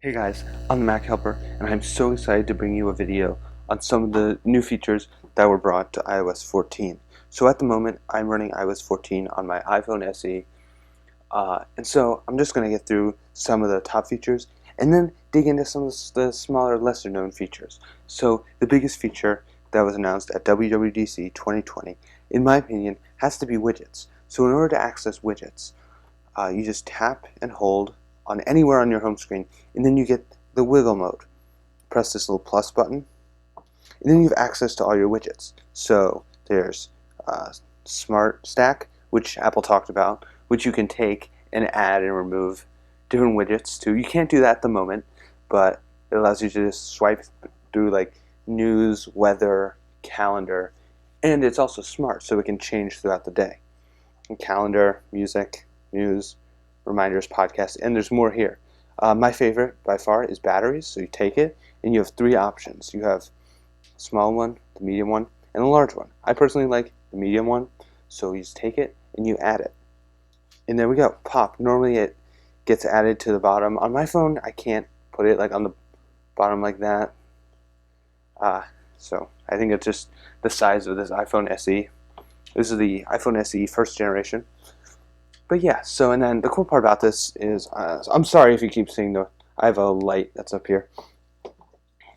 Hey guys, I'm the MacHelper, and I'm so excited to bring you a video on some of the new features that were brought to iOS 14. So at the moment, I'm running iOS 14 on my iPhone SE, and so I'm just going to get through some of the top features and then dig into some of the smaller, lesser known features. So the biggest feature that was announced at WWDC 2020, in my opinion, has to be widgets. So in order to access widgets, you just tap and hold on anywhere on your home screen, and then you get the wiggle mode. Press this little plus button, and then you have access to all your widgets. So there's Smart Stack, which Apple talked about, which you can take and add and remove different widgets to. You can't do that at the moment, but it allows you to just swipe through like news, weather, calendar, and it's also smart, so it can change throughout the day. And calendar, music, news, reminders, podcasts, and there's more here. My favorite by far is batteries. So you take it and you have three options. You have a small one, the medium one, and a large one. I personally like the medium one, so you just take it and you add it. And there we go, pop. Normally it gets added to the bottom. On my phone, I can't put it like on the bottom like that. So I think it's just the size of this iPhone SE. This is the iPhone SE first generation. But yeah, so and then the cool part about this is, I'm sorry if you keep seeing I have a light that's up here.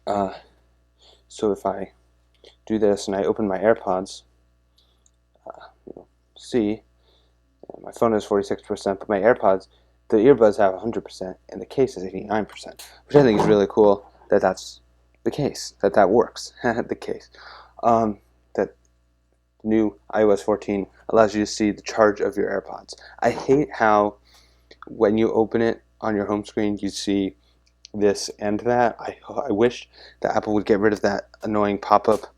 So if I do this and I open my AirPods, you'll see my phone is 46%, but my AirPods, the earbuds have 100%, and the case is 89%, which I think is really cool that that's the case, that works, the case. That new iOS 14 allows you to see the charge of your AirPods. I hate how when you open it on your home screen you see this and that. I wish that Apple would get rid of that annoying pop-up,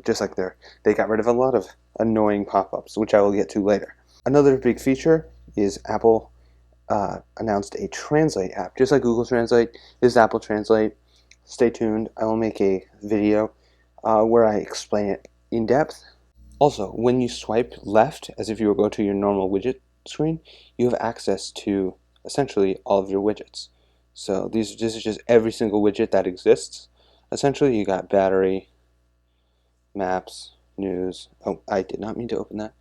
just like they got rid of a lot of annoying pop-ups, which I will get to later. Another big feature is Apple announced a Translate app. Just like Google Translate, this is Apple Translate. Stay tuned. I will make a video where I explain it in depth. Also, when you swipe left, as if you were going to your normal widget screen, you have access to essentially all of your widgets. So this is just every single widget that exists. Essentially, you got battery, maps, news. Oh, I did not mean to open that.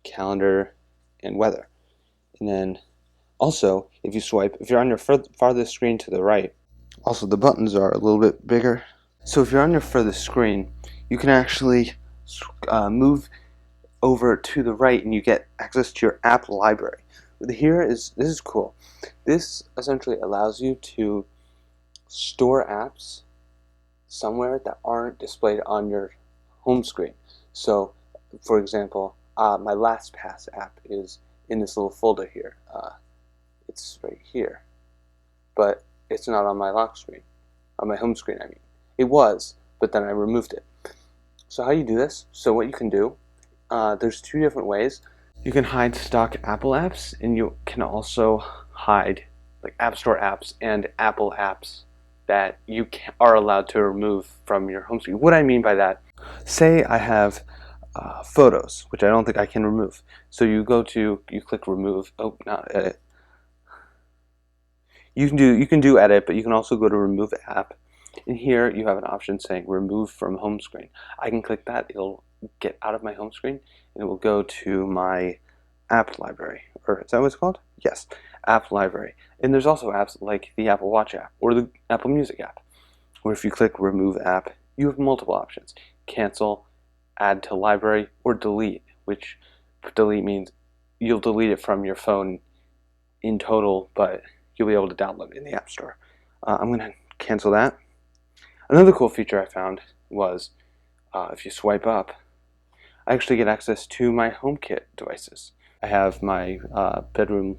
Calendar, and weather. And then also, if you swipe, if you're on your farthest screen to the right, also the buttons are a little bit bigger. So if you're on your furthest screen, you can actually move over to the right and you get access to your app library. This is cool. This essentially allows you to store apps somewhere that aren't displayed on your home screen. So, for example, my LastPass app is in this little folder here. It's right here, but it's not on my lock screen, on my home screen, I mean. It was, but then I removed it. So how you do this? So what you can do, there's two different ways. You can hide stock Apple apps, and you can also hide like App Store apps and Apple apps that you are allowed to remove from your home screen. What I mean by that, say I have photos, which I don't think I can remove. So you click remove. Oh, not edit. You can do edit, but you can also go to remove app. And here you have an option saying remove from home screen. I can click that, it'll get out of my home screen, and it will go to my app library. Or is that what it's called? Yes, app library. And there's also apps like the Apple Watch app or the Apple Music app, where if you click remove app, you have multiple options. Cancel, add to library, or delete, which delete means you'll delete it from your phone in total, but you'll be able to download it in the App Store. I'm going to cancel that. Another cool feature I found was if you swipe up, I actually get access to my HomeKit devices. I have my bedroom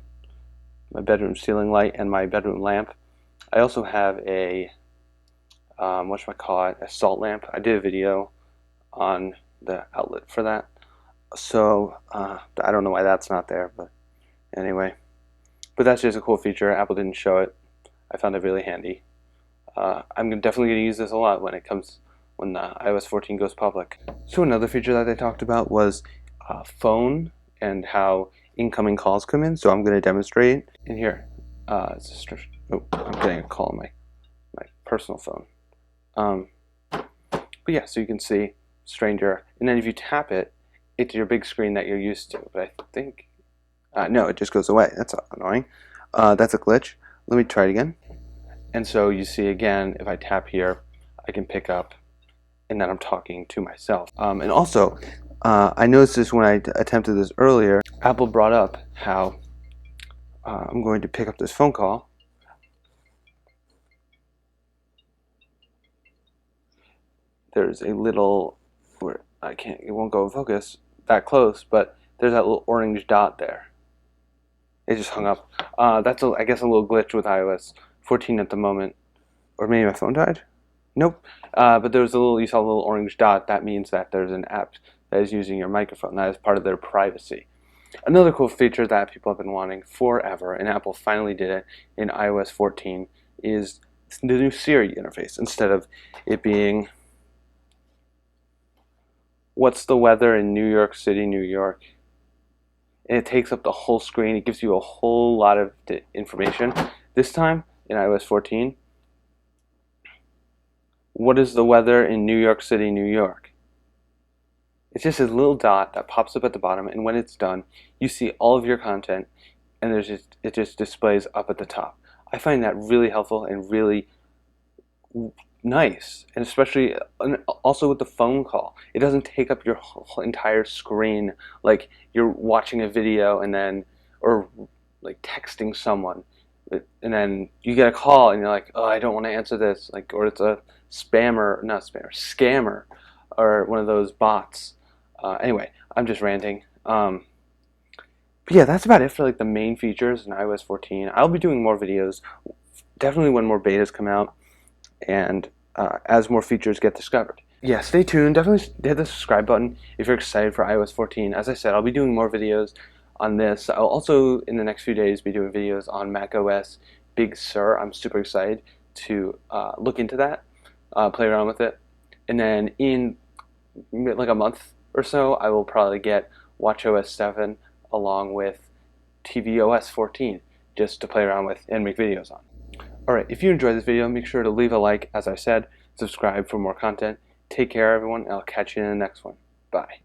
ceiling light and my bedroom lamp. I also have a a salt lamp. I did a video on the outlet for that. So I don't know why that's not there, but anyway. But that's just a cool feature. Apple didn't show it. I found it really handy. I'm definitely going to use this a lot when iOS 14 goes public. So another feature that they talked about was phone and how incoming calls come in. So I'm going to demonstrate in here. I'm getting a call on my personal phone. But yeah, so you can see stranger, and then if you tap it, it's your big screen that you're used to. But I think, no, it just goes away. That's annoying. That's a glitch. Let me try it again. And so you see again, if I tap here, I can pick up, and then I'm talking to myself. And also, I noticed this when I attempted this earlier. Apple brought up how I'm going to pick up this phone call. There's a little, where it won't go in focus that close, but there's that little orange dot there. It just hung up. That's, I guess, a little glitch with iOS 14 at the moment. Or maybe my phone died? Nope. But there was you saw a little orange dot. That means that there's an app that is using your microphone. That is part of their privacy. Another cool feature that people have been wanting forever, and Apple finally did it in iOS 14, is the new Siri interface. Instead of it being, what's the weather in New York City, New York? And it takes up the whole screen. It gives you a whole lot of information. This time, in iOS 14, what is the weather in New York City, New York? It's just a little dot that pops up at the bottom, and when it's done, you see all of your content, and it just displays up at the top. I find that really helpful and really nice, and especially also with the phone call. It doesn't take up your whole entire screen like you're watching a video and then, or like texting someone, and then you get a call and you're like, oh, I don't want to answer this, like, or it's a scammer, or one of those bots. Anyway, I'm just ranting. But yeah, that's about it for like the main features in iOS 14. I'll be doing more videos, definitely when more betas come out, and as more features get discovered. Yeah, stay tuned. Definitely hit the subscribe button if you're excited for iOS 14. As I said, I'll be doing more videos on this. I'll also, in the next few days, be doing videos on macOS Big Sur. I'm super excited to look into that, play around with it. And then in like a month or so, I will probably get watchOS 7 along with tvOS 14 just to play around with and make videos on. Alright, if you enjoyed this video, make sure to leave a like, as I said, subscribe for more content. Take care, everyone, and I'll catch you in the next one. Bye.